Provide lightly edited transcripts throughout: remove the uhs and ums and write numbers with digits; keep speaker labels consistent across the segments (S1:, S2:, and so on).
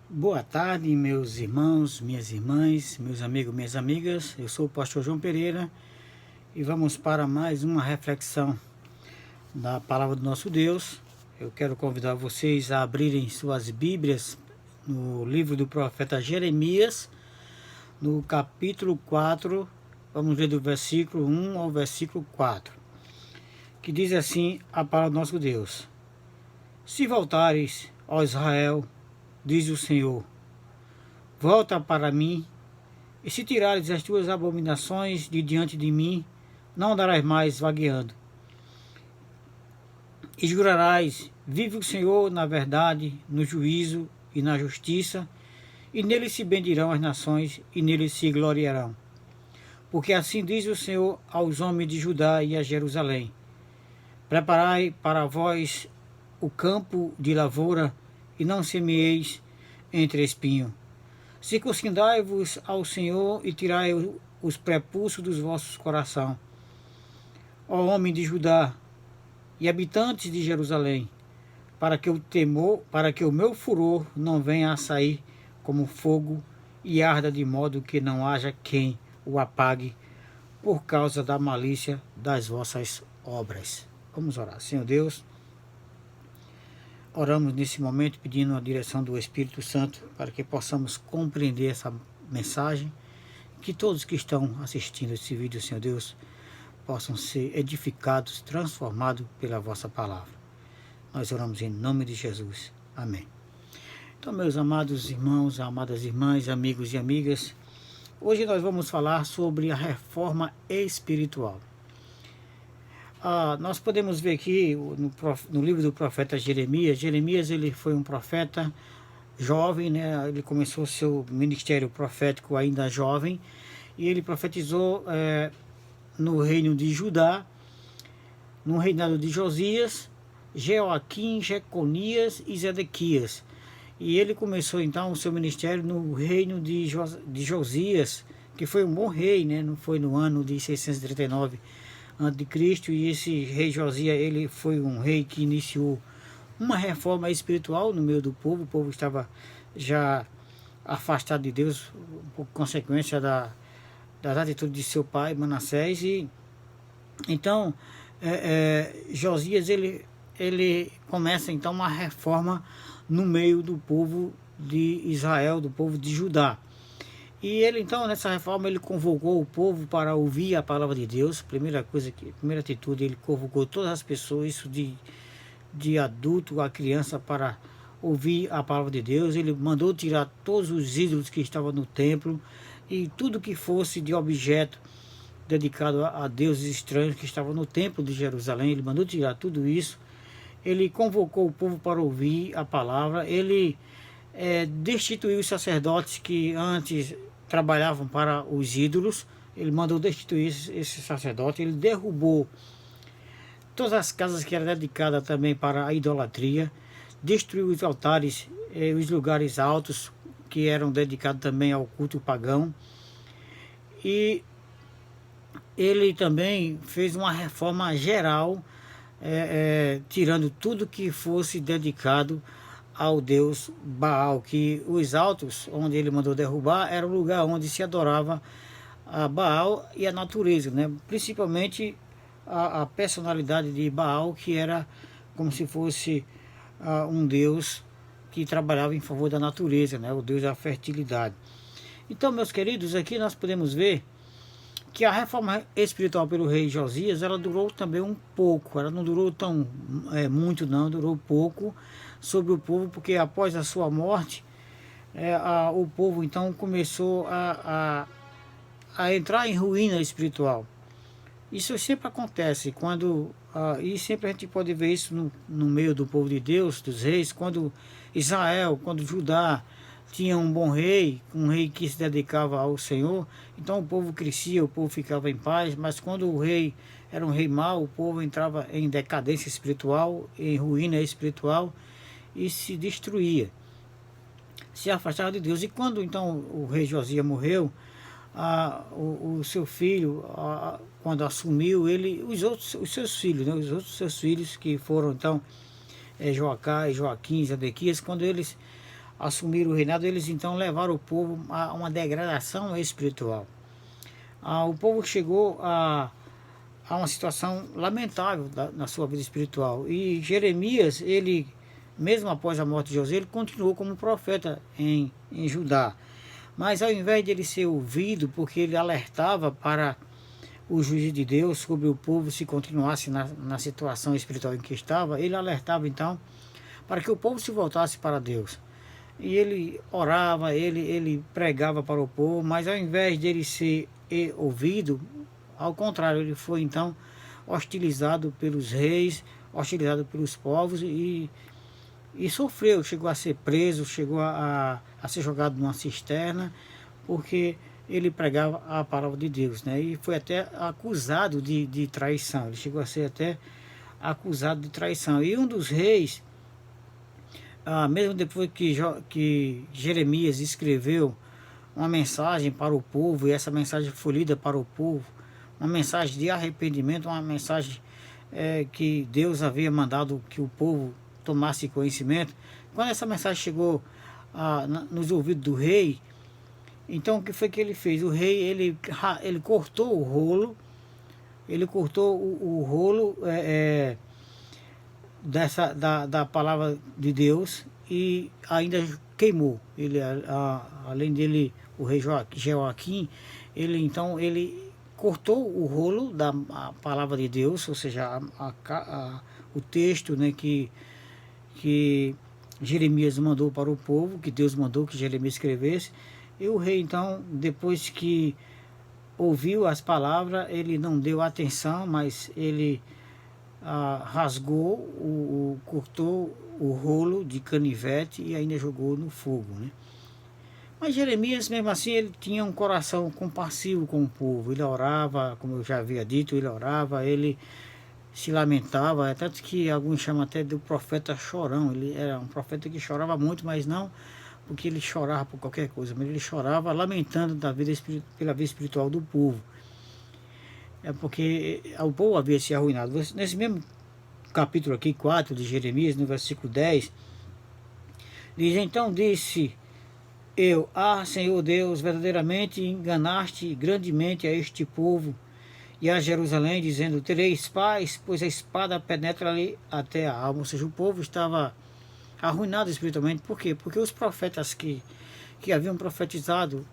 S1: Boa tarde, meus irmãos, minhas irmãs, meus amigos, minhas amigas. Eu sou o pastor João Pereira e vamos para mais uma reflexão da palavra do nosso Deus. Eu quero convidar vocês a abrirem suas Bíblias no livro do profeta Jeremias, no capítulo 4. Vamos ler do versículo 1 ao versículo 4, que diz assim a palavra do nosso Deus: Se voltares, ó Israel, diz o Senhor, volta para mim, e se tirares as tuas abominações de diante de mim, não andarás mais vagueando. E jurarás, vive o Senhor na verdade, no juízo e na justiça, e nele se bendirão as nações, e nele se gloriarão. Porque assim diz o Senhor aos homens de Judá e a Jerusalém: Preparai para vós o campo de lavoura, e não semeeis entre espinho. Circuncidai-vos ao Senhor e tirai os prepulsos dos vossos corações. Ó homem de Judá e habitantes de Jerusalém, para que o meu furor não venha a sair como fogo e arda de modo que não haja quem o apague por causa da malícia das vossas obras. Vamos orar. Senhor Deus, oramos nesse momento pedindo a direção do Espírito Santo para que possamos compreender essa mensagem, que todos que estão assistindo esse vídeo, Senhor Deus, possam ser edificados, transformados pela vossa palavra. Nós oramos em nome de Jesus. Amém. Então, meus amados irmãos, amadas irmãs, amigos e amigas, hoje nós vamos falar sobre a reforma espiritual. Nós podemos ver aqui no livro do profeta Jeremias. Jeremias, ele foi um profeta jovem, né? Ele começou seu ministério profético ainda jovem, e ele profetizou no reino de Judá, no reinado de Josias, Joaquim, Jeconias e Zedequias. E ele começou então o seu ministério no reino de Josias, que foi um bom rei, né? Não foi no ano de 639 a.C., e esse rei Josias, ele foi um rei que iniciou uma reforma espiritual no meio do povo. O povo estava já afastado de Deus por consequência das atitudes de seu pai Manassés. E então Josias ele começa então uma reforma no meio do povo de Israel, do povo de Judá. E ele então, nessa reforma, ele convocou o povo para ouvir a palavra de Deus. Primeira atitude, ele convocou todas as pessoas, isso de adulto a criança, para ouvir a palavra de Deus. Ele mandou tirar todos os ídolos que estavam no templo e tudo que fosse de objeto dedicado a deuses estranhos que estavam no templo de Jerusalém. Ele mandou tirar tudo isso. Ele convocou o povo para ouvir a palavra. Ele destituiu os sacerdotes que antes trabalhavam para os ídolos. Ele mandou destituir esse sacerdote. Ele derrubou todas as casas que eram dedicadas também para a idolatria, destruiu os altares, os lugares altos que eram dedicados também ao culto pagão. E ele também fez uma reforma geral, tirando tudo que fosse dedicado ao deus Baal, que os altos onde ele mandou derrubar era o lugar onde se adorava a Baal e a natureza, né? Principalmente a personalidade de Baal, que era como se fosse um deus que trabalhava em favor da natureza, né? O deus da fertilidade. Então, meus queridos, aqui nós podemos ver que a reforma espiritual pelo rei Josias, ela durou também um pouco. Ela não durou tão muito, não, durou pouco sobre o povo, porque após a sua morte, o povo então começou a entrar em ruína espiritual. Isso sempre acontece e sempre a gente pode ver isso no meio do povo de Deus, dos reis. Quando Israel, quando Judá tinha um bom rei, um rei que se dedicava ao Senhor, então o povo crescia, o povo ficava em paz. Mas quando o rei era um rei mau, o povo entrava em decadência espiritual, em ruína espiritual, e se destruía, se afastava de Deus. E quando então o rei Josias morreu, o seu filho, quando assumiu, os seus filhos, né, os outros seus filhos, que foram então Joacá, Joaquim, Zedequias, quando eles assumiram o reinado, eles então levaram o povo a uma degradação espiritual. O povo chegou a uma situação lamentável na sua vida espiritual. E Jeremias, ele, mesmo após a morte de José, ele continuou como profeta em Judá. Mas ao invés de ele ser ouvido, porque ele alertava para o juízo de Deus sobre o povo se continuasse na situação espiritual em que estava, ele alertava então para que o povo se voltasse para Deus. E ele orava, ele pregava para o povo, mas ao invés de ele ser ouvido, ao contrário, ele foi então hostilizado pelos reis, hostilizado pelos povos e sofreu, chegou a ser preso, chegou a ser jogado numa cisterna, porque ele pregava a palavra de Deus, né? E foi até acusado de traição, ele chegou a ser até acusado de traição. E um dos reis, mesmo depois que Jeremias escreveu uma mensagem para o povo, e essa mensagem foi lida para o povo, uma mensagem de arrependimento, uma mensagem que Deus havia mandado que o povo tomasse conhecimento. Quando essa mensagem chegou nos ouvidos do rei, então o que foi que ele fez? O rei, ele cortou o rolo, o rolo da palavra de Deus e ainda queimou. Ele, além dele, o rei Joaquim, ele cortou o rolo da palavra de Deus, ou seja, o texto, né, que Jeremias mandou para o povo, que Deus mandou que Jeremias escrevesse. E o rei então, depois que ouviu as palavras, ele não deu atenção, mas ele rasgou, cortou o rolo de canivete e ainda jogou no fogo, né? Mas Jeremias, mesmo assim, ele tinha um coração compassivo com o povo. Ele orava, como eu já havia dito, ele orava, ele se lamentava, tanto que alguns chamam até do profeta chorão. Ele era um profeta que chorava muito, mas não porque ele chorava por qualquer coisa, mas ele chorava lamentando pela vida espiritual do povo. É porque o povo havia se arruinado. Nesse mesmo capítulo aqui, 4 de Jeremias, no versículo 10, diz: então disse eu, Senhor Deus, verdadeiramente enganaste grandemente a este povo e a Jerusalém, dizendo, tereis paz, pois a espada penetra-lhe até a alma. Ou seja, o povo estava arruinado espiritualmente. Por quê? Porque os profetas que haviam profetizado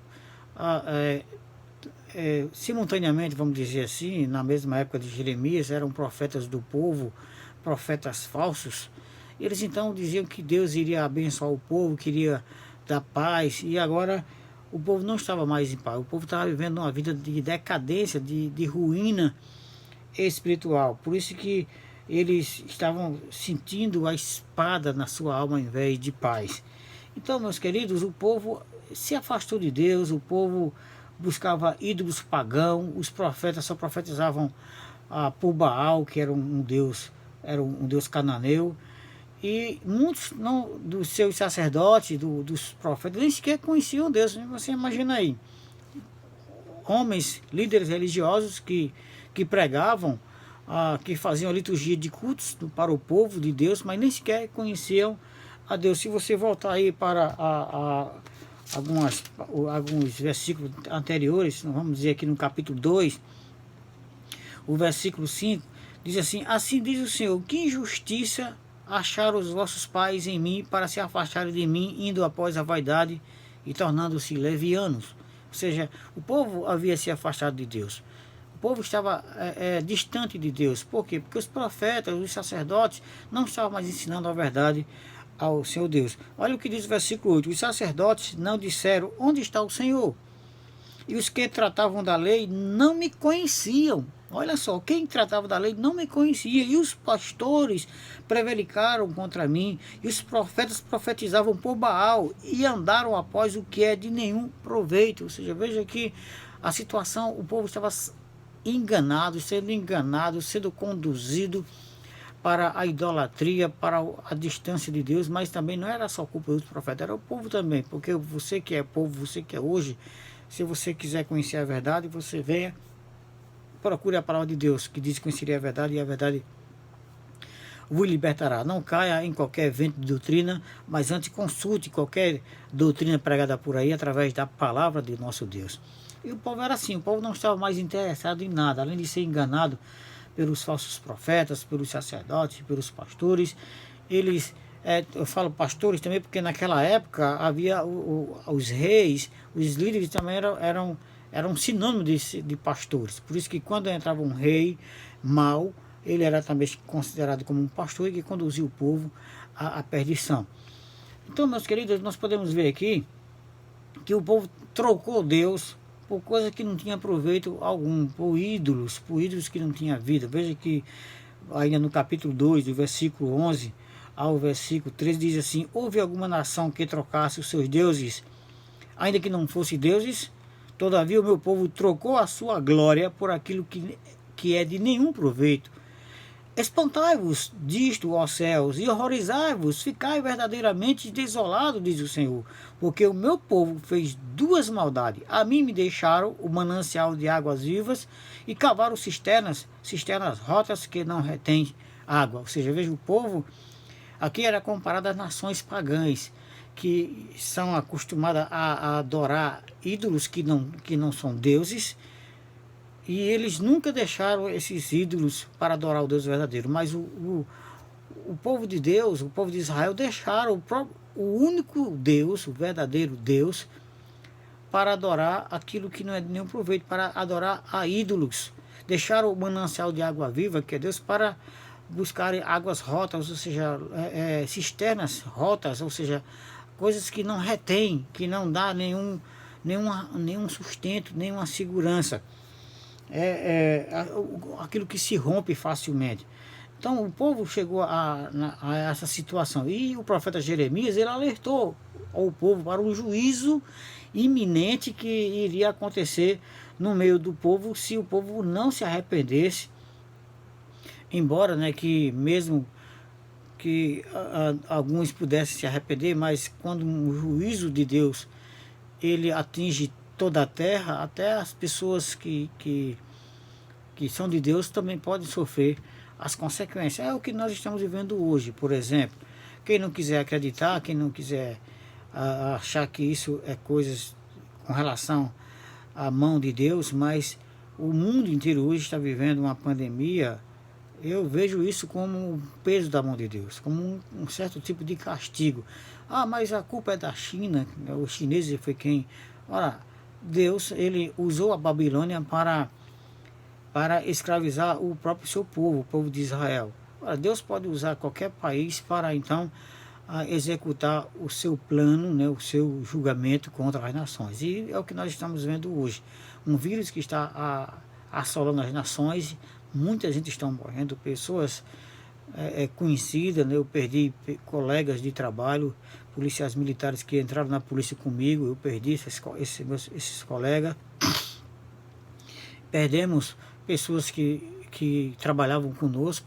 S1: simultaneamente, vamos dizer assim, na mesma época de Jeremias, eram profetas do povo, profetas falsos. Eles então diziam que Deus iria abençoar o povo, queria dar paz, e agora o povo não estava mais em paz. O povo estava vivendo uma vida de decadência, de ruína espiritual. Por isso que eles estavam sentindo a espada na sua alma ao invés de paz. Então, meus queridos, o povo se afastou de Deus, o povo buscava ídolos pagãos, os profetas só profetizavam por Baal, que era um deus cananeu, e muitos dos seus sacerdotes, dos profetas, nem sequer conheciam Deus. Você imagina aí, homens, líderes religiosos que pregavam, que faziam a liturgia de cultos para o povo de Deus, mas nem sequer conheciam a Deus. Se você voltar aí para alguns versículos anteriores, vamos dizer aqui no capítulo 2, o versículo 5, diz assim: assim diz o Senhor, que injustiça acharam os vossos pais em mim para se afastarem de mim, indo após a vaidade e tornando-se levianos. Ou seja, o povo havia se afastado de Deus. O povo estava distante de Deus. Por quê? Porque os profetas, os sacerdotes não estavam mais ensinando a verdade ao Senhor Deus. Olha o que diz o versículo 8. Os sacerdotes não disseram, onde está o Senhor? E os que tratavam da lei não me conheciam. Olha só, quem tratava da lei não me conhecia. E os pastores prevaricaram contra mim. E os profetas profetizavam por Baal. E andaram após o que é de nenhum proveito. Ou seja, veja que a situação, o povo estava enganado, sendo conduzido para a idolatria, para a distância de Deus. Mas também não era só culpa dos profetas, era o povo também. Porque você que é povo, você que é hoje, se você quiser conhecer a verdade, você venha, procure a palavra de Deus, que diz que conheceria a verdade, e a verdade vos libertará. Não caia em qualquer vento de doutrina, mas antes consulte qualquer doutrina pregada por aí através da palavra de nosso Deus. E o povo era assim, o povo não estava mais interessado em nada, além de ser enganado pelos falsos profetas, pelos sacerdotes, pelos pastores. Eles, eu falo pastores também porque naquela época havia os reis, os líderes também eram sinônimo de pastores. Por isso que quando entrava um rei mau, ele era também considerado como um pastor e que conduzia o povo à perdição. Então, meus queridos, nós podemos ver aqui que o povo trocou Deus por coisa que não tinha proveito algum, por ídolos que não tinha vida. Veja que ainda no capítulo 2, do versículo 11 ao versículo 13, diz assim: houve alguma nação que trocasse os seus deuses, ainda que não fossem deuses? Todavia o meu povo trocou a sua glória por aquilo que é de nenhum proveito. Espantai-vos disto, ó céus, e horrorizai-vos, ficai verdadeiramente desolado, diz o Senhor, porque o meu povo fez duas maldades. A mim me deixaram o manancial de águas vivas e cavaram cisternas rotas que não retêm água. Ou seja, veja, o povo aqui era comparado às nações pagãs, que são acostumadas a adorar ídolos que não são deuses, e eles nunca deixaram esses ídolos para adorar o Deus verdadeiro. Mas o povo de Deus, o povo de Israel, deixaram o único Deus, o verdadeiro Deus, para adorar aquilo que não é de nenhum proveito, para adorar a ídolos. Deixaram o manancial de água viva, que é Deus, para buscar águas rotas, ou seja, cisternas rotas, ou seja, coisas que não retêm, que não dá nenhum sustento, nenhuma segurança. Aquilo que se rompe facilmente. Então o povo chegou a essa situação, e o profeta Jeremias, ele alertou ao povo para um juízo iminente que iria acontecer no meio do povo se o povo não se arrependesse. Embora, né, que mesmo que alguns pudessem se arrepender, mas quando um juízo de Deus ele atinge toda a terra, até as pessoas que são de Deus também podem sofrer as consequências. É o que nós estamos vivendo hoje, por exemplo. Quem não quiser acreditar, quem não quiser achar que isso é coisas com relação à mão de Deus, mas o mundo inteiro hoje está vivendo uma pandemia. Eu vejo isso como um peso da mão de Deus, como um certo tipo de castigo. Mas a culpa é da China, os chineses foi quem... Ora, Deus, ele usou a Babilônia para escravizar o próprio seu povo, o povo de Israel. Ora, Deus pode usar qualquer país para então executar o seu plano, né, o seu julgamento contra as nações. E é o que nós estamos vendo hoje. Um vírus que está assolando as nações, muita gente está morrendo, pessoas conhecidas, né? Eu perdi colegas de trabalho, policiais militares que entraram na polícia comigo, eu perdi esses colegas. Perdemos pessoas que trabalhavam conosco.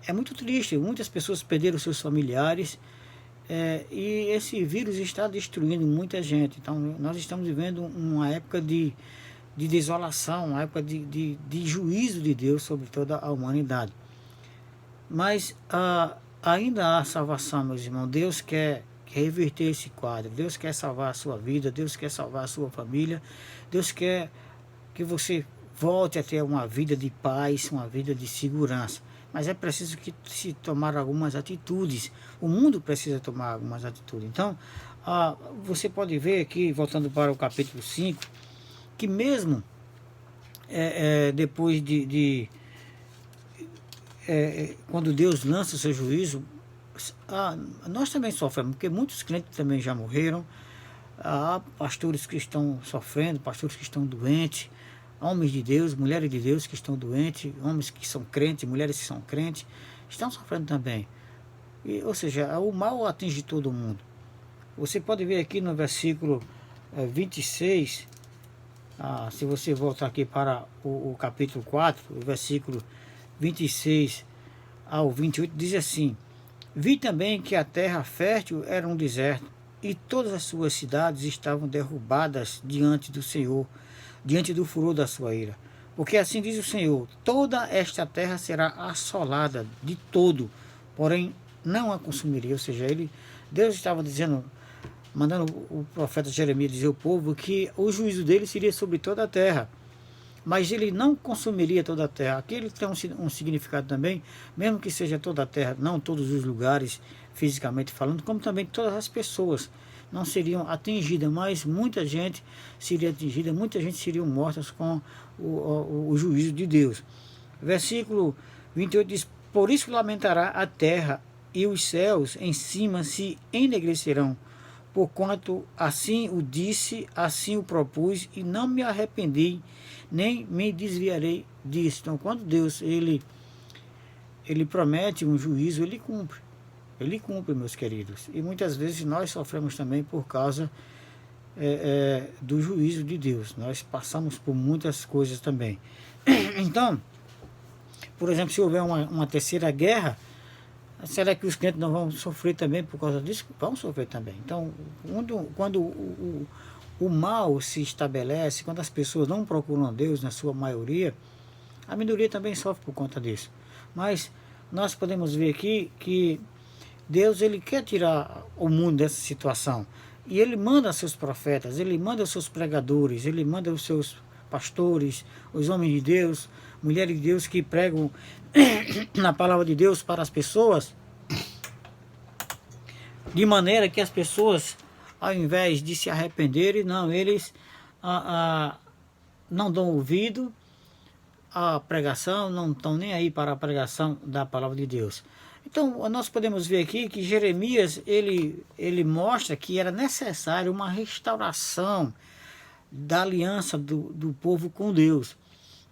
S1: É muito triste, muitas pessoas perderam seus familiares, e esse vírus está destruindo muita gente. Então nós estamos vivendo uma época de desolação, uma época de juízo de Deus sobre toda a humanidade. Mas ainda há salvação, meus irmãos. Deus quer reverter esse quadro. Deus quer salvar a sua vida, Deus quer salvar a sua família. Deus quer que você volte a ter uma vida de paz, uma vida de segurança. Mas é preciso que se tomar algumas atitudes. O mundo precisa tomar algumas atitudes. Então, você pode ver aqui, voltando para o capítulo 5, que mesmo depois quando Deus lança o seu juízo, nós também sofremos, porque muitos crentes também já morreram. Há pastores que estão sofrendo, pastores que estão doentes, homens de Deus, mulheres de Deus que estão doentes, homens que são crentes, mulheres que são crentes, estão sofrendo também. Ou seja, o mal atinge todo mundo. Você pode ver aqui no versículo 26, se você voltar aqui para o capítulo 4, o versículo 26 ao 28, diz assim: vi também que a terra fértil era um deserto, e todas as suas cidades estavam derrubadas diante do Senhor, diante do furor da sua ira. Porque assim diz o Senhor: toda esta terra será assolada de todo porém não a consumiria. Ou seja, Deus estava dizendo, mandando o profeta Jeremias dizer ao povo que o juízo dele seria sobre toda a terra, mas ele não consumiria toda a terra. Aqui ele tem um significado também, mesmo que seja toda a terra, não todos os lugares fisicamente falando, como também todas as pessoas não seriam atingidas, mas muita gente seria atingida, muita gente seriam mortas com o juízo de Deus. Versículo 28 diz: por isso lamentará a terra e os céus em cima se enegrecerão, porquanto assim o disse, assim o propus, e não me arrependi, nem me desviarei disso. Então, quando Deus ele promete um juízo, ele cumpre. Ele cumpre, meus queridos. E muitas vezes nós sofremos também por causa do juízo de Deus. Nós passamos por muitas coisas também. Então, por exemplo, se houver uma terceira guerra, será que os crentes não vão sofrer também por causa disso? Vão sofrer também. Então, quando o mal se estabelece, quando as pessoas não procuram a Deus, na sua maioria, a minoria também sofre por conta disso. Mas nós podemos ver aqui que Deus ele quer tirar o mundo dessa situação. E ele manda seus profetas, ele manda os seus pregadores, ele manda os seus pastores, os homens de Deus, mulheres de Deus que pregam na palavra de Deus para as pessoas, de maneira que as pessoas, ao invés de se arrependerem, não, eles não dão ouvido à pregação, não estão nem aí para a pregação da palavra de Deus. Então, nós podemos ver aqui que Jeremias, ele mostra que era necessário uma restauração da aliança do povo com Deus.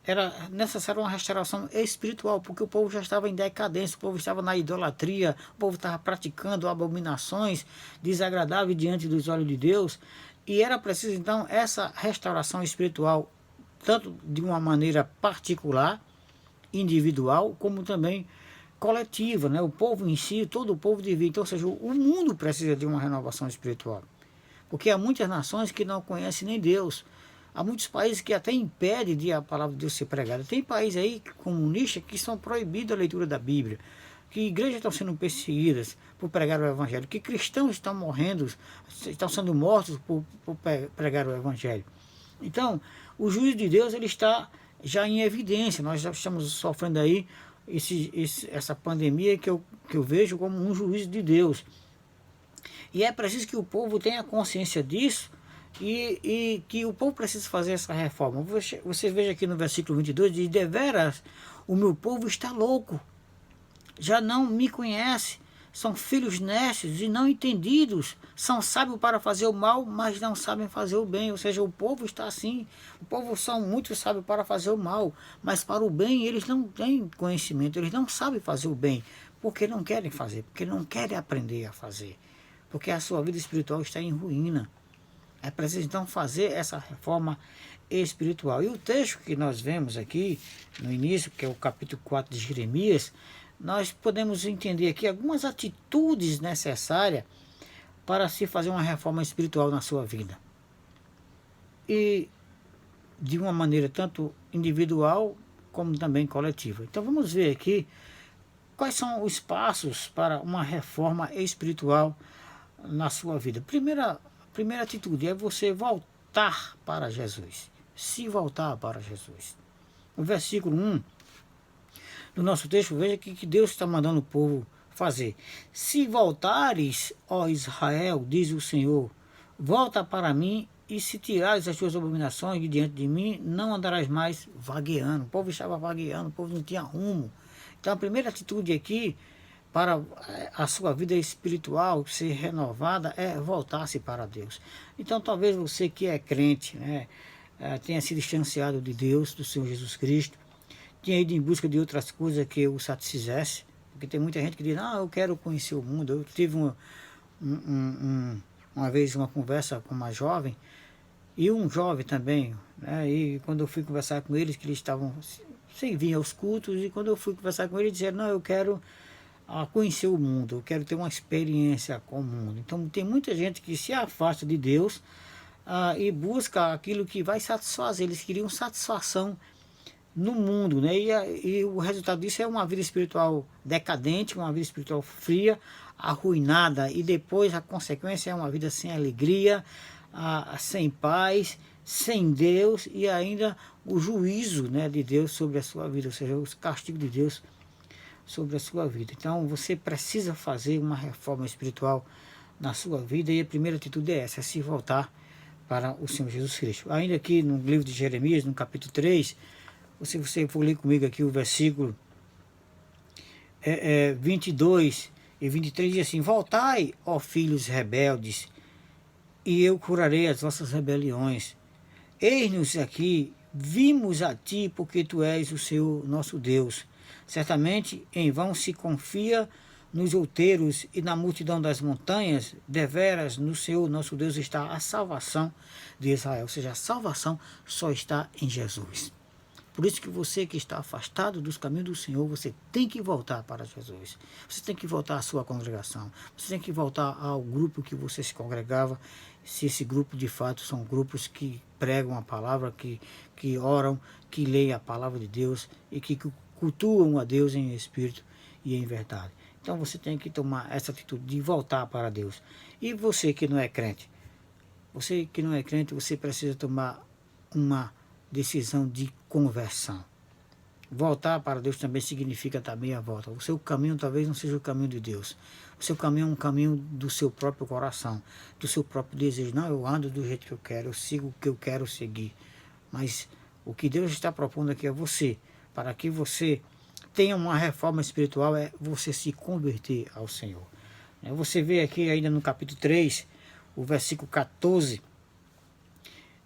S1: Era necessária uma restauração espiritual, porque o povo já estava em decadência, o povo estava na idolatria, o povo estava praticando abominações desagradáveis diante dos olhos de Deus, e era preciso então essa restauração espiritual, tanto de uma maneira particular, individual, como também coletiva, né? O povo em si, todo o povo devia, então, ou seja, o mundo precisa de uma renovação espiritual, porque há muitas nações que não conhecem nem Deus. Há muitos países que até impedem de a palavra de Deus ser pregada. Tem países aí comunistas que são proibidos a leitura da Bíblia, que igrejas estão sendo perseguidas por pregar o Evangelho, que cristãos estão morrendo, estão sendo mortos por pregar o Evangelho. Então, o juízo de Deus ele está já em evidência. Nós já estamos sofrendo aí essa pandemia que eu vejo como um juízo de Deus. E é preciso que o povo tenha consciência disso, e que o povo precisa fazer essa reforma. Você veja aqui no versículo 22, diz: deveras o meu povo está louco, já não me conhece, são filhos necios e não entendidos, são sábios para fazer o mal, mas não sabem fazer o bem. Ou seja, o povo está assim, o povo são muito sábios para fazer o mal, mas para o bem eles não têm conhecimento, eles não sabem fazer o bem, porque não querem fazer, porque não querem aprender a fazer, porque a sua vida espiritual está em ruína. É preciso então fazer essa reforma espiritual. E o texto que nós vemos aqui no início, que é o capítulo 4 de Jeremias, nós podemos entender aqui algumas atitudes necessárias para se fazer uma reforma espiritual na sua vida. E de uma maneira tanto individual como também coletiva. Então vamos ver aqui quais são os passos para uma reforma espiritual na sua vida. Primeira atitude é você voltar para Jesus. Se voltar para Jesus. No versículo 1 do nosso texto, veja que Deus está mandando o povo fazer. Se voltares, ó Israel, diz o Senhor, volta para mim, e se tirares as tuas abominações de diante de mim, não andarás mais vagueando. O povo estava vagueando, o povo não tinha rumo. Então a primeira atitude aqui para a sua vida espiritual ser renovada é voltar-se para Deus. Então talvez você que é crente, né, tenha se distanciado de Deus, do Senhor Jesus Cristo, tinha ido em busca de outras coisas que o satisfizesse, porque tem muita gente que diz: eu quero conhecer o mundo. Eu tive uma vez uma conversa com uma jovem, e um jovem também, né, e quando eu fui conversar com eles, que eles estavam sem vir aos cultos, e quando eu fui conversar com eles, disseram: não, eu quero conhecer o mundo, eu quero ter uma experiência com o mundo. Então tem muita gente que se afasta de Deus e busca aquilo que vai satisfazer. Eles queriam satisfação no mundo, né? E o resultado disso é uma vida espiritual decadente, uma vida espiritual fria, arruinada, e depois a consequência é uma vida sem alegria, sem paz, sem Deus, e ainda o juízo, né, de Deus sobre a sua vida, ou seja, os castigos de Deus sobre a sua vida. Então você precisa fazer uma reforma espiritual na sua vida, e a primeira atitude é essa, é se voltar para o Senhor Jesus Cristo. Ainda aqui no livro de Jeremias, no capítulo 3, se você for ler comigo aqui o versículo 22 e 23, diz assim: voltai, ó filhos rebeldes, e eu curarei as vossas rebeliões. Eis-nos aqui, vimos a ti, porque tu és o Senhor nosso Deus. Certamente em vão se confia nos outeiros e na multidão das montanhas, deveras no Senhor nosso Deus está a salvação de Israel. Ou seja, a salvação só está em Jesus. Por isso que você que está afastado dos caminhos do Senhor, você tem que voltar para Jesus. Você tem que voltar à sua congregação. Você tem que voltar ao grupo que você se congregava, se esse grupo de fato são grupos que pregam a palavra, que oram, que leem a palavra de Deus e que cultuam a Deus em espírito e em verdade. Então você tem que tomar essa atitude de voltar para Deus. E você que não é crente, você precisa tomar uma decisão de conversão. Voltar para Deus também significa também a volta. O seu caminho talvez não seja o caminho de Deus. O seu caminho é um caminho do seu próprio coração, do seu próprio desejo. Não, eu ando do jeito que eu quero, eu sigo o que eu quero seguir. Mas o que Deus está propondo aqui a você, para que você tenha uma reforma espiritual, é você se converter ao Senhor. Você vê aqui ainda no capítulo 3, o versículo 14,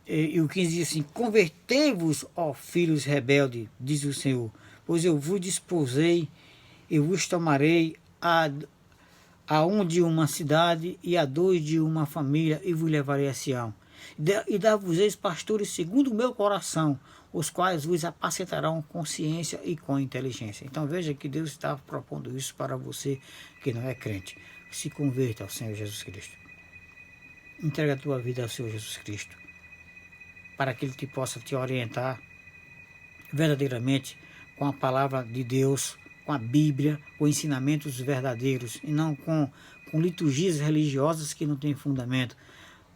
S1: e o 15 diz assim: convertei-vos, ó filhos rebeldes, diz o Senhor, pois eu vos desposei, eu vos tomarei a um de uma cidade e a dois de uma família, e vos levarei a Sião. E dar-vos-eis pastores segundo o meu coração, os quais vos apacentarão com ciência e com inteligência. Então veja que Deus está propondo isso para você que não é crente. Se converta ao Senhor Jesus Cristo. Entrega a tua vida ao Senhor Jesus Cristo, para que Ele possa te orientar verdadeiramente com a palavra de Deus, com a Bíblia, com ensinamentos verdadeiros, e não com liturgias religiosas que não têm fundamento,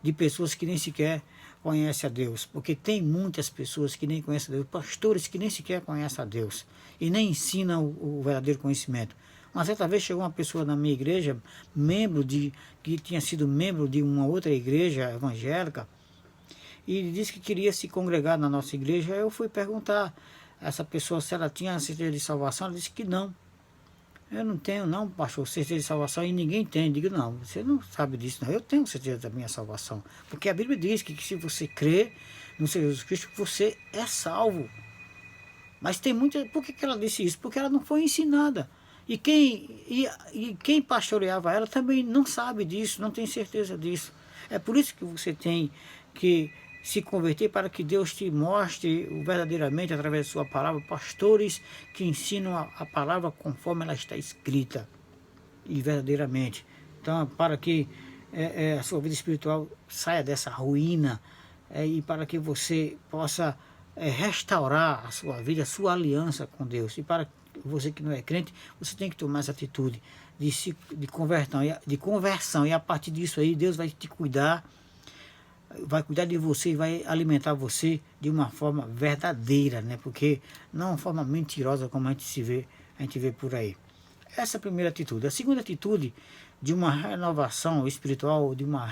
S1: de pessoas que nem sequer conhecem a Deus, porque tem muitas pessoas que nem conhecem a Deus, pastores que nem sequer conhecem a Deus, e nem ensinam o verdadeiro conhecimento. Uma certa vez chegou uma pessoa na minha igreja, que tinha sido membro de uma outra igreja evangélica, e disse que queria se congregar na nossa igreja. Eu fui perguntar a essa pessoa se ela tinha certeza de salvação. Ela disse que não. Eu não tenho não, pastor, certeza de salvação, e ninguém tem. Eu digo: não, você não sabe disso não. Eu tenho certeza da minha salvação, porque a Bíblia diz que se você crê no Senhor Jesus Cristo, você é salvo. Mas tem muita... Por que ela disse isso? Porque ela não foi ensinada. E quem pastoreava ela também não sabe disso, não tem certeza disso. É por isso que você tem que se converter, para que Deus te mostre verdadeiramente, através da sua palavra, pastores que ensinam a palavra conforme ela está escrita e verdadeiramente. Então, para que a sua vida espiritual saia dessa ruína, e para que você possa restaurar a sua vida, a sua aliança com Deus. E para você que não é crente, você tem que tomar essa atitude de conversão, e a partir disso aí Deus vai te cuidar, vai cuidar de você e vai alimentar você de uma forma verdadeira, né? Porque não uma forma mentirosa como a gente vê por aí. Essa é a primeira atitude. A segunda atitude de uma renovação espiritual, de uma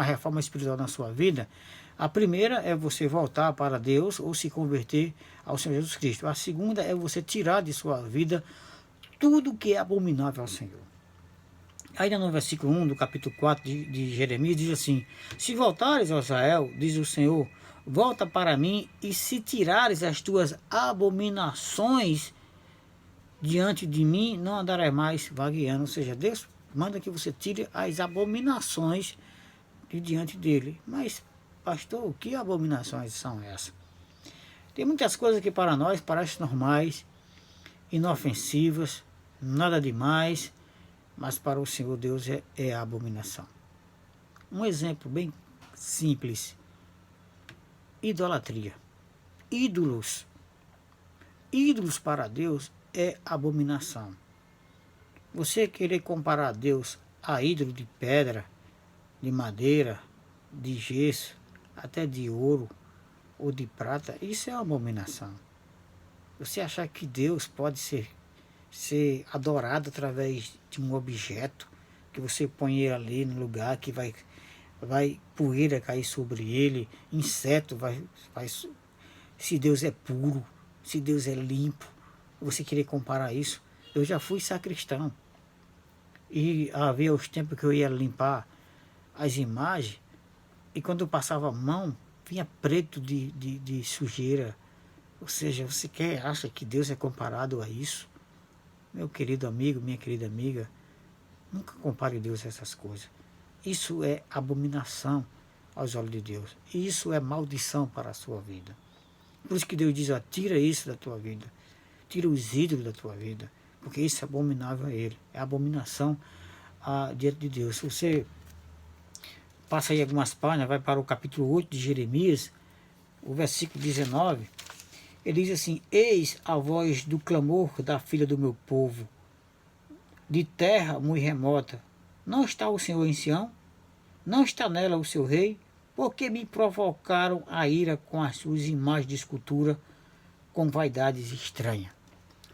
S1: reforma espiritual na sua vida, a primeira é você voltar para Deus ou se converter ao Senhor Jesus Cristo. A segunda é você tirar de sua vida tudo que é abominável ao Senhor. Ainda no versículo 1 do capítulo 4 de Jeremias diz assim: se voltares a Israel, diz o Senhor, volta para mim, e se tirares as tuas abominações diante de mim, não andarás mais vagueando. Ou seja, Deus manda que você tire as abominações de diante dele. Mas, pastor, que abominações são essas? Tem muitas coisas que para nós parecem normais, inofensivas, nada demais, mas para o Senhor Deus é a abominação. Um exemplo bem simples: idolatria, ídolos. ídolos para Deus é abominação. Você querer comparar Deus a ídolo de pedra, de madeira, de gesso, até de ouro ou de prata, isso é uma abominação. Você achar que Deus pode ser adorado através de um objeto, que você põe ele ali no lugar, que vai poeira cair sobre ele, inseto vai. Se Deus é puro, se Deus é limpo, você querer comparar isso. Eu já fui sacristão e havia os tempos que eu ia limpar as imagens e quando eu passava a mão vinha preto de sujeira. Ou seja, acha que Deus é comparado a isso? Meu querido amigo, minha querida amiga, nunca compare Deus a essas coisas. Isso é abominação aos olhos de Deus. E isso é maldição para a sua vida. Por isso que Deus diz, ó, tira isso da tua vida. Tira os ídolos da tua vida. Porque isso é abominável a Ele. É abominação diante de Deus. Se você passa aí algumas páginas, vai para o capítulo 8 de Jeremias, o versículo 19, ele diz assim: eis a voz do clamor da filha do meu povo, de terra muito remota. Não está o Senhor em Sião? Não está nela o seu rei? Porque me provocaram a ira com as suas imagens de escultura, com vaidades estranhas.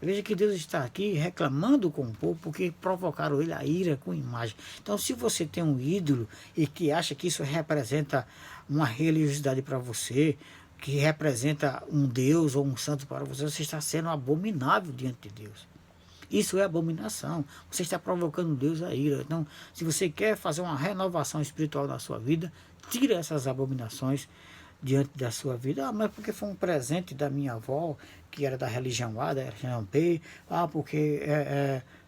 S1: Veja que Deus está aqui reclamando com o povo porque provocaram ele a ira com imagem. Então, se você tem um ídolo e que acha que isso representa uma religiosidade para você, que representa um Deus ou um santo para você, você está sendo abominável diante de Deus. Isso é abominação. Você está provocando Deus a ira. Então, se você quer fazer uma renovação espiritual na sua vida, tira essas abominações diante da sua vida. Mas porque foi um presente da minha avó, que era da religião A, da religião B. Porque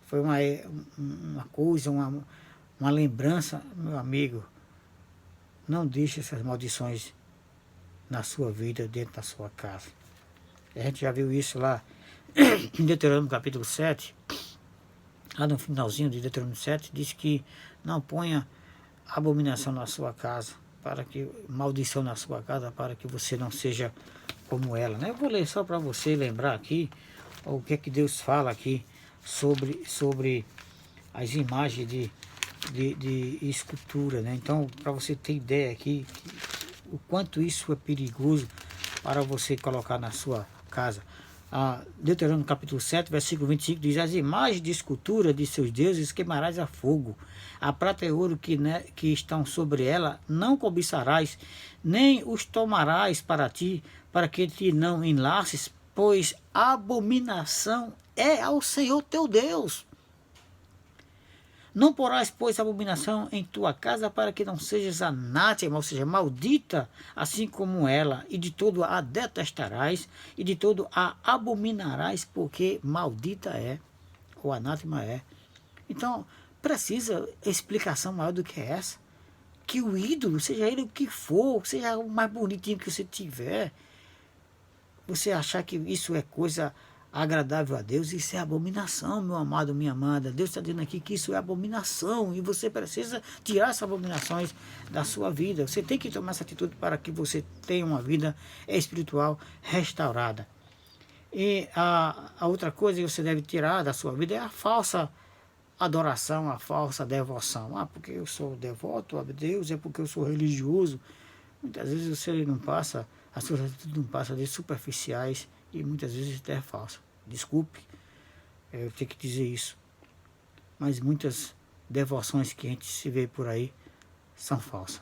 S1: foi uma coisa, uma lembrança. Meu amigo, não deixe essas maldições na sua vida, dentro da sua casa. A gente já viu isso lá em Deuteronômio capítulo 7, lá no finalzinho de Deuteronômio 7, diz que não ponha abominação na sua casa, maldição na sua casa, para que você não seja como ela. Né? Eu vou ler só para você lembrar aqui o que é que Deus fala aqui sobre as imagens de escultura. Né? Então, para você ter ideia aqui, o quanto isso é perigoso para você colocar na sua casa. Deuteronômio capítulo 7, versículo 25 diz: as imagens de escultura de seus deuses queimarás a fogo. A prata e ouro que estão sobre ela não cobiçarás, nem os tomarás para ti, para que te não enlaces, pois abominação é ao Senhor teu Deus. Não porás, pois, abominação em tua casa, para que não sejas anátema, ou seja, maldita, assim como ela, e de todo a detestarás, e de todo a abominarás, porque maldita é, ou anátema é. Então, precisa explicação maior do que essa. Que o ídolo, seja ele o que for, seja o mais bonitinho que você tiver, você achar que isso é coisa agradável a Deus, isso é abominação, meu amado, minha amada. Deus está dizendo aqui que isso é abominação e você precisa tirar essas abominações da sua vida. Você tem que tomar essa atitude para que você tenha uma vida espiritual restaurada. E a outra coisa que você deve tirar da sua vida é a falsa adoração, a falsa devoção. Porque eu sou devoto a Deus, é porque eu sou religioso. Muitas vezes você não passa, as suas atitudes não passam de superficiais e muitas vezes até é falsa. Desculpe, eu tenho que dizer isso. Mas muitas devoções que a gente se vê por aí são falsas.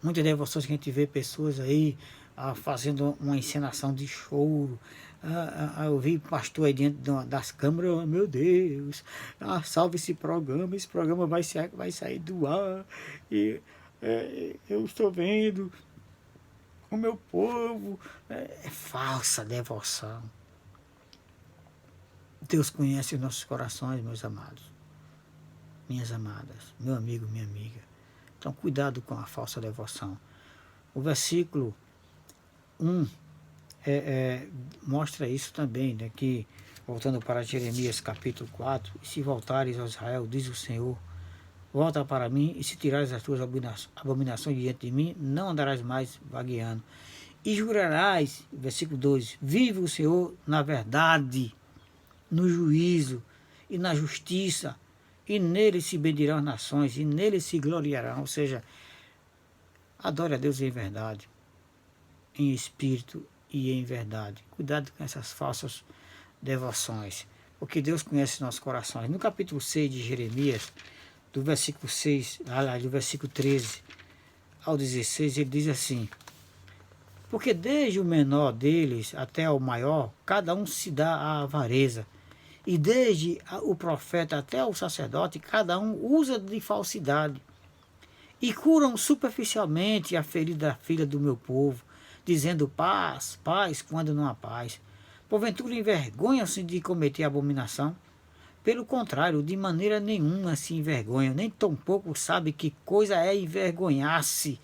S1: Muitas devoções que a gente vê pessoas aí fazendo uma encenação de choro. Eu vi pastor aí dentro das câmeras, oh, meu Deus, salve esse programa vai sair do ar. E eu estou vendo o meu povo. É falsa devoção. Deus conhece os nossos corações, meus amados, minhas amadas, meu amigo, minha amiga. Então, cuidado com a falsa devoção. O versículo 1 mostra isso também, né, que, voltando para Jeremias capítulo 4, e se voltares a Israel, diz o Senhor, volta para mim, e se tirares as tuas abominações diante de mim, não andarás mais vagueando. E jurarás, versículo 2, vive o Senhor na verdade, no juízo e na justiça, e nele se bendirão as nações, e nele se gloriarão. Ou seja, adore a Deus em verdade, em espírito e em verdade. Cuidado com essas falsas devoções, porque Deus conhece nossos corações. No capítulo 6 de Jeremias, do versículo 6, do versículo 13 ao 16, ele diz assim: porque desde o menor deles até o maior, cada um se dá à avareza, e desde o profeta até o sacerdote, cada um usa de falsidade, e curam superficialmente a ferida da filha do meu povo, dizendo paz, paz, quando não há paz. Porventura envergonham-se de cometer abominação? Pelo contrário, de maneira nenhuma se envergonham, nem tampouco sabe que coisa é envergonhar-se.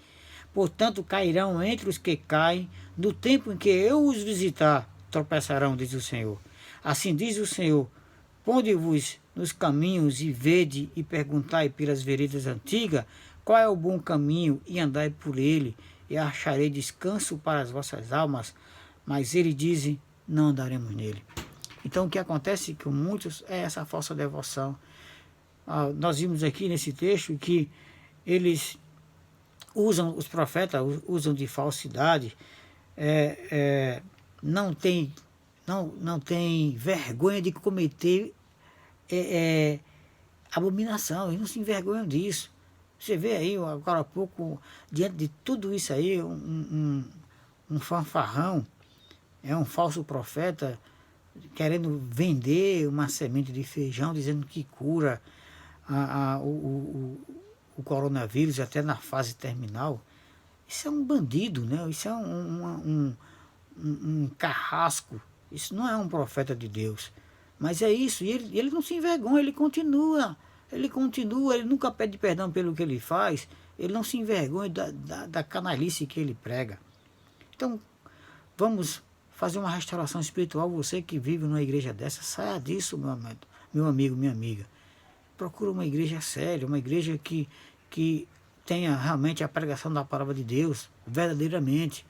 S1: Portanto, cairão entre os que caem, no tempo em que eu os visitar, tropeçarão, diz o Senhor. Assim diz o Senhor: ponde-vos nos caminhos e vede e perguntai pelas veredas antigas, qual é o bom caminho, e andai por ele, e acharei descanso para as vossas almas. Mas eles dizem: não andaremos nele. Então o que acontece com muitos é essa falsa devoção. Nós vimos aqui nesse texto que eles usam, os profetas usam de falsidade, não tem vergonha de cometer abominação, eles não se envergonham disso. Você vê aí, agora há pouco, diante de tudo isso aí, um fanfarrão, um falso profeta, querendo vender uma semente de feijão, dizendo que cura o coronavírus até na fase terminal. Isso é um bandido, né? Isso é um carrasco. Isso não é um profeta de Deus. Mas é isso, e ele não se envergonha, ele continua, ele nunca pede perdão pelo que ele faz, ele não se envergonha da canalice que ele prega. Então, vamos fazer uma restauração espiritual. Você que vive numa igreja dessa, saia disso, meu amigo, minha amiga. Procura uma igreja séria, uma igreja que tenha realmente a pregação da palavra de Deus, verdadeiramente.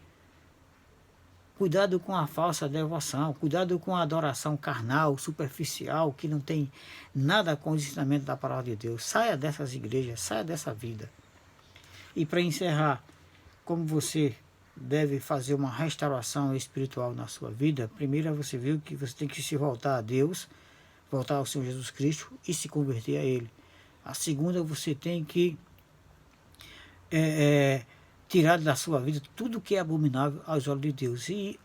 S1: Cuidado com a falsa devoção, cuidado com a adoração carnal, superficial, que não tem nada com o ensinamento da palavra de Deus. Saia dessas igrejas, saia dessa vida. E para encerrar, como você deve fazer uma restauração espiritual na sua vida, primeiro você viu que você tem que se voltar a Deus, voltar ao Senhor Jesus Cristo e se converter a Ele. A segunda, você tem que tirar da sua vida tudo que é abominável aos olhos de Deus. E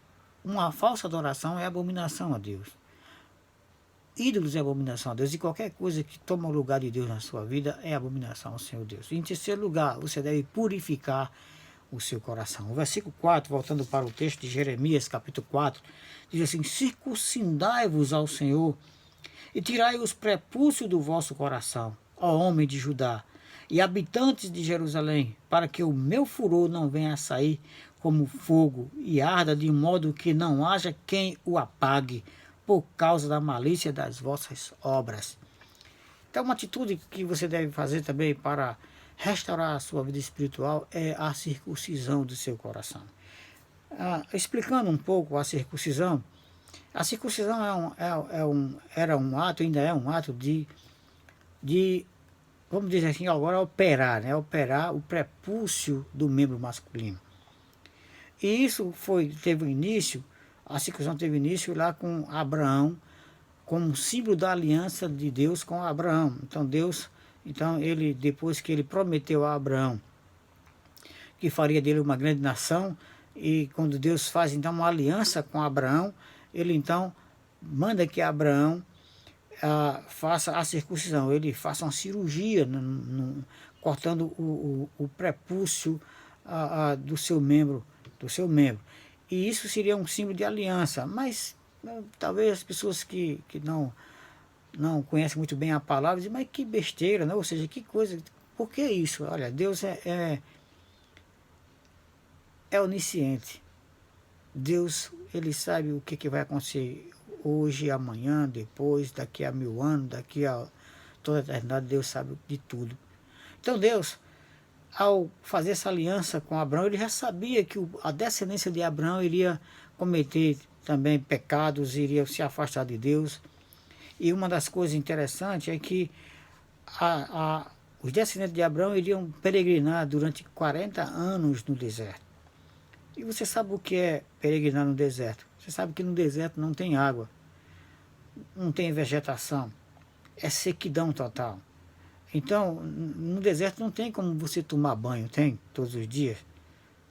S1: uma falsa adoração é abominação a Deus. Ídolos é abominação a Deus. E qualquer coisa que toma o lugar de Deus na sua vida é abominação ao Senhor Deus. E em terceiro lugar, você deve purificar o seu coração. O versículo 4, voltando para o texto de Jeremias, capítulo 4, diz assim: circuncidai-vos ao Senhor e tirai os prepúcios do vosso coração, ó homem de Judá, e habitantes de Jerusalém, para que o meu furor não venha a sair como fogo e arda de modo que não haja quem o apague, por causa da malícia das vossas obras. Então, uma atitude que você deve fazer também para restaurar a sua vida espiritual é a circuncisão do seu coração. Explicando um pouco a circuncisão era um ato, ainda é um ato de vamos dizer assim, agora operar, né? Operar o prepúcio do membro masculino. E isso teve início, a circuncisão teve início lá com Abraão, como símbolo da aliança de Deus com Abraão. Então ele, depois que ele prometeu a Abraão que faria dele uma grande nação, e quando Deus faz então uma aliança com Abraão, ele então manda que Abraão faça a circuncisão, ele faça uma cirurgia cortando o prepúcio do seu membro. E isso seria um símbolo de aliança, mas talvez as pessoas que não conhecem muito bem a palavra dizem: mas que besteira, né? Ou seja, que coisa, por que isso? Olha, Deus é onisciente. Deus, ele sabe o que vai acontecer hoje, amanhã, depois, daqui a 1000 anos, daqui a toda a eternidade. Deus sabe de tudo. Então Deus, ao fazer essa aliança com Abraão, ele já sabia que a descendência de Abraão iria cometer também pecados, iria se afastar de Deus. E uma das coisas interessantes é que os descendentes de Abraão iriam peregrinar durante 40 anos no deserto. E você sabe o que é peregrinar no deserto? Você sabe que no deserto não tem água, não tem vegetação, é sequidão total. Então, no deserto não tem como você tomar banho, tem? Todos os dias.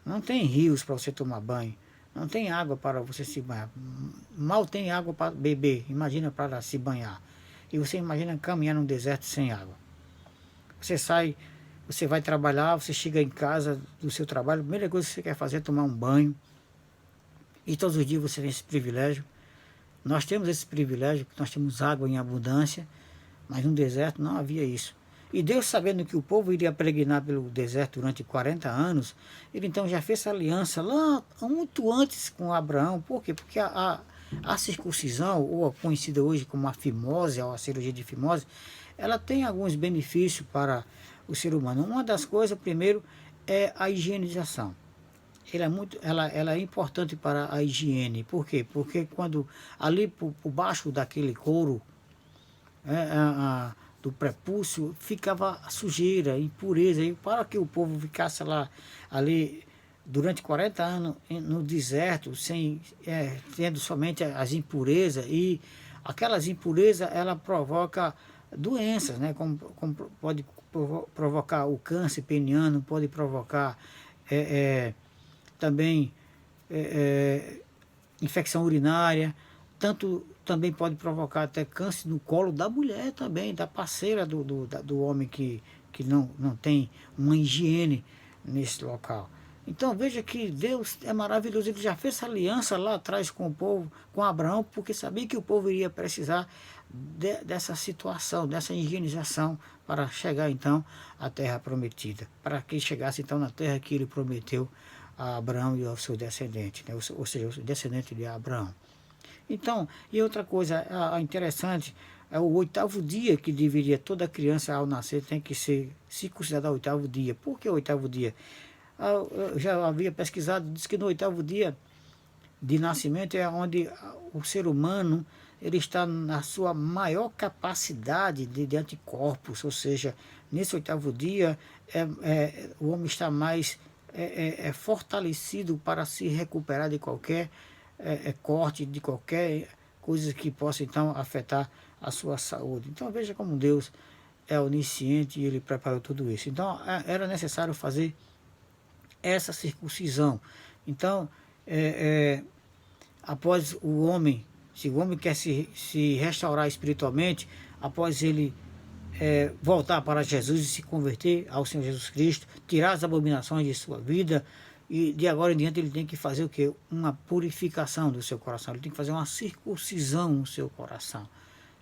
S1: Não tem rios para você tomar banho. Não tem água para você se banhar. Mal tem água para beber. Imagina para se banhar. E você imagina caminhar no deserto sem água. Você sai, você vai trabalhar, você chega em casa do seu trabalho, a primeira coisa que você quer fazer é tomar um banho. E todos os dias você tem esse privilégio. Nós temos esse privilégio, nós temos água em abundância, mas no deserto não havia isso. E Deus, sabendo que o povo iria peregrinar pelo deserto durante 40 anos, ele então já fez essa aliança lá muito antes com Abraão. Por quê? Porque a circuncisão, ou a conhecida hoje como a fimose, ou a cirurgia de fimose, ela tem alguns benefícios para o ser humano. Uma das coisas, primeiro, é a higienização. Ela é importante para a higiene. Por quê? Porque quando ali por baixo daquele couro, do prepúcio, ficava sujeira, impureza, e para que o povo ficasse lá, ali, durante 40 anos no deserto, tendo somente as impurezas, e aquelas impurezas, ela provoca doenças, né? Como pode provocar o câncer peniano, pode provocar também infecção urinária, também pode provocar até câncer no colo da mulher também, da parceira do homem que não tem uma higiene nesse local. Então veja que Deus é maravilhoso, ele já fez essa aliança lá atrás com o povo, com Abraão, porque sabia que o povo iria precisar dessa situação, dessa higienização, para chegar então à terra prometida, para que chegasse então na terra que ele prometeu a Abraão e ao seu descendente, né? Ou seja, o descendente de Abraão. Então, e outra coisa interessante, é o 8º dia que deveria toda criança ao nascer tem que ser circuncidada ao 8º dia. Por que o 8º dia? Eu já havia pesquisado, diz que no 8º dia de nascimento é onde o ser humano ele está na sua maior capacidade de anticorpos, ou seja, nesse 8º dia o homem está mais fortalecido para se recuperar de qualquer corte, de qualquer coisa que possa então afetar a sua saúde. Então veja como Deus é onisciente e ele preparou tudo isso. Então era necessário fazer essa circuncisão. Então após o homem, se o homem quer se restaurar espiritualmente, após ele voltar para Jesus e se converter ao Senhor Jesus Cristo, tirar as abominações de sua vida, e de agora em diante ele tem que fazer o quê? Uma purificação do seu coração, ele tem que fazer uma circuncisão no seu coração,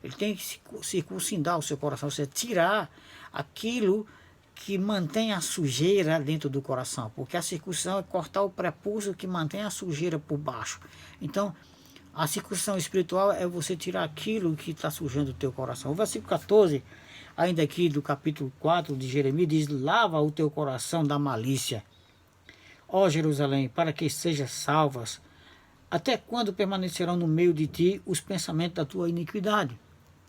S1: ele tem que circuncidar o seu coração, ou seja, tirar aquilo que mantém a sujeira dentro do coração, porque a circuncisão é cortar o prepúcio que mantém a sujeira por baixo. Então a circuncisão espiritual é você tirar aquilo que está sujando o teu coração. O versículo 14, ainda aqui do capítulo 4 de Jeremias, diz: lava o teu coração da malícia, ó Jerusalém, para que sejas salvas. Até quando permanecerão no meio de ti os pensamentos da tua iniquidade?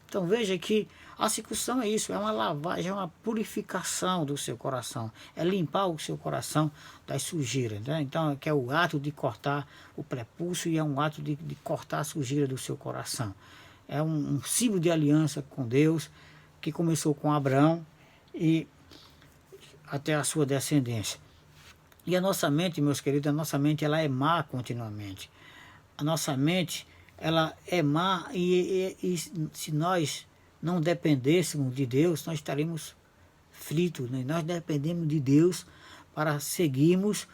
S1: Então veja que a circuncisão é isso, é uma lavagem, é uma purificação do seu coração, é limpar o seu coração das sujeiras, né? Então que é o ato de cortar o prepúcio e é um ato de cortar a sujeira do seu coração. É um símbolo de aliança com Deus que começou com Abraão e até a sua descendência. E a nossa mente, meus queridos, a nossa mente ela é má continuamente. A nossa mente ela é má e se nós não dependêssemos de Deus, nós estaríamos fritos, né? Nós dependemos de Deus para seguirmos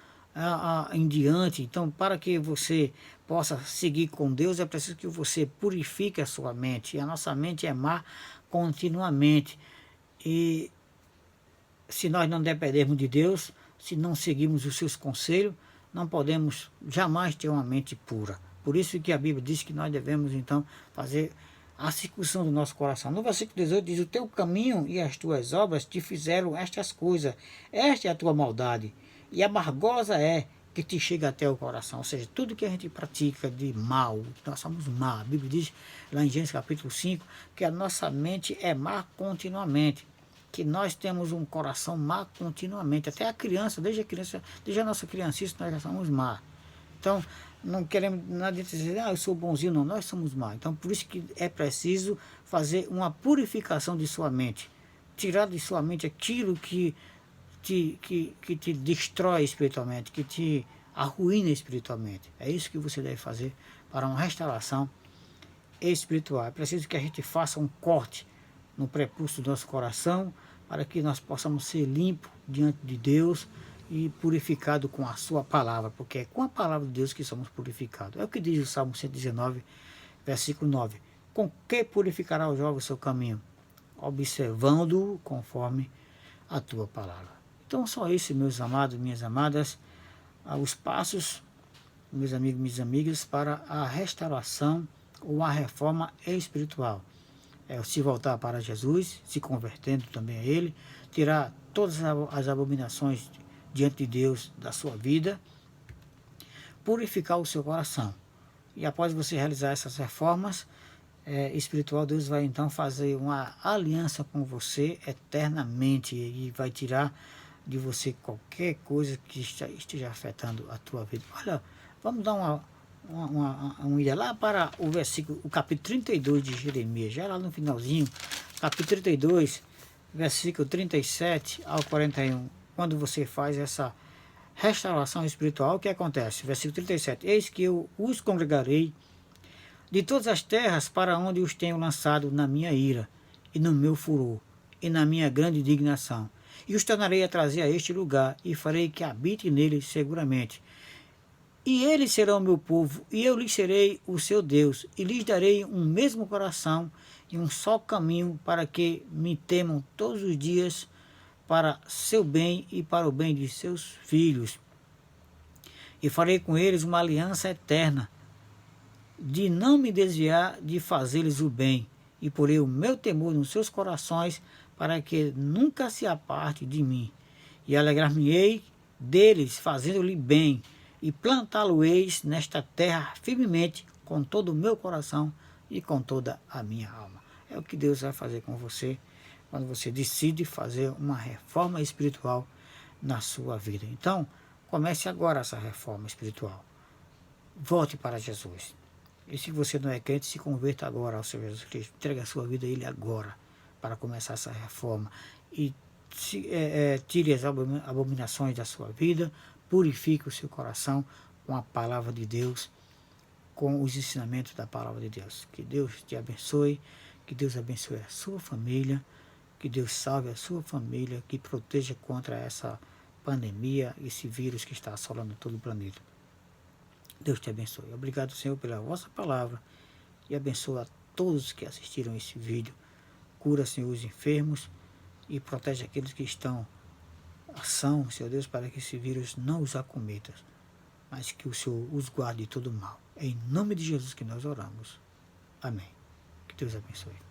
S1: em diante. Então, para que você possa seguir com Deus, é preciso que você purifique a sua mente. E a nossa mente é má continuamente. E se nós não dependermos de Deus, se não seguirmos os seus conselhos, não podemos jamais ter uma mente pura. Por isso que a Bíblia diz que nós devemos então fazer a circuncisão do nosso coração. No versículo 18 diz: o teu caminho e as tuas obras te fizeram estas coisas, esta é a tua maldade, e amargosa é que te chega até o coração. Ou seja, tudo que a gente pratica de mal, nós somos má. A Bíblia diz lá em Gênesis capítulo 5 que a nossa mente é má continuamente, que nós temos um coração má continuamente. Até a criança, desde a nossa criancice, nós já somos má. Então, não queremos, não adianta dizer, eu sou bonzinho, não, nós somos má. Então, por isso que é preciso fazer uma purificação de sua mente. Tirar de sua mente aquilo que te destrói espiritualmente, que te arruína espiritualmente. É isso que você deve fazer para uma restauração espiritual. É preciso que a gente faça um corte no prepúcio do nosso coração, para que nós possamos ser limpos diante de Deus e purificado com a sua palavra, porque é com a palavra de Deus que somos purificados. É o que diz o Salmo 119, versículo 9. Com que purificará o jovem o seu caminho? Observando-o conforme a tua palavra. Então, só isso, meus amados, minhas amadas, os passos, meus amigos, minhas amigas, para a restauração ou a reforma espiritual. É se voltar para Jesus, se convertendo também a Ele, tirar todas as abominações diante de Deus da sua vida, purificar o seu coração. E após você realizar essas reformas espiritual, Deus vai então fazer uma aliança com você eternamente e vai tirar de você qualquer coisa que esteja afetando a tua vida. Olha, vamos dar uma ida lá para o versículo, o capítulo 32 de Jeremias, já lá no finalzinho, capítulo 32, versículo 37 ao 41. Quando você faz essa restauração espiritual, o que acontece? Versículo 37. Eis que eu os congregarei de todas as terras para onde os tenho lançado na minha ira, e no meu furor, e na minha grande indignação. E os tornarei a trazer a este lugar, e farei que habite nele seguramente. E eles serão meu povo, e eu lhes serei o seu Deus, e lhes darei um mesmo coração e um só caminho, para que me temam todos os dias, para seu bem e para o bem de seus filhos. E farei com eles uma aliança eterna, de não me desviar de fazer-lhes o bem, e porei o meu temor nos seus corações, para que nunca se aparte de mim. E alegrar-me-ei deles, fazendo-lhe bem, e plantá-lo-eis nesta terra firmemente, com todo o meu coração e com toda a minha alma. É o que Deus vai fazer com você, quando você decide fazer uma reforma espiritual na sua vida. Então, comece agora essa reforma espiritual. Volte para Jesus. E se você não é crente, se converta agora ao Senhor Jesus Cristo. Entregue a sua vida a Ele agora, para começar essa reforma. E tire as abominações da sua vida, purifique o seu coração com a palavra de Deus, com os ensinamentos da palavra de Deus. Que Deus te abençoe, que Deus abençoe a sua família, que Deus salve a sua família, que proteja contra essa pandemia, esse vírus que está assolando todo o planeta. Deus te abençoe. Obrigado, Senhor, pela vossa palavra, e abençoa a todos que assistiram esse vídeo. Cura, Senhor, os enfermos e protege aqueles que estão ação, Senhor Deus, para que esse vírus não os acometa, mas que o Senhor os guarde de todo mal. É em nome de Jesus que nós oramos. Amém. Que Deus abençoe.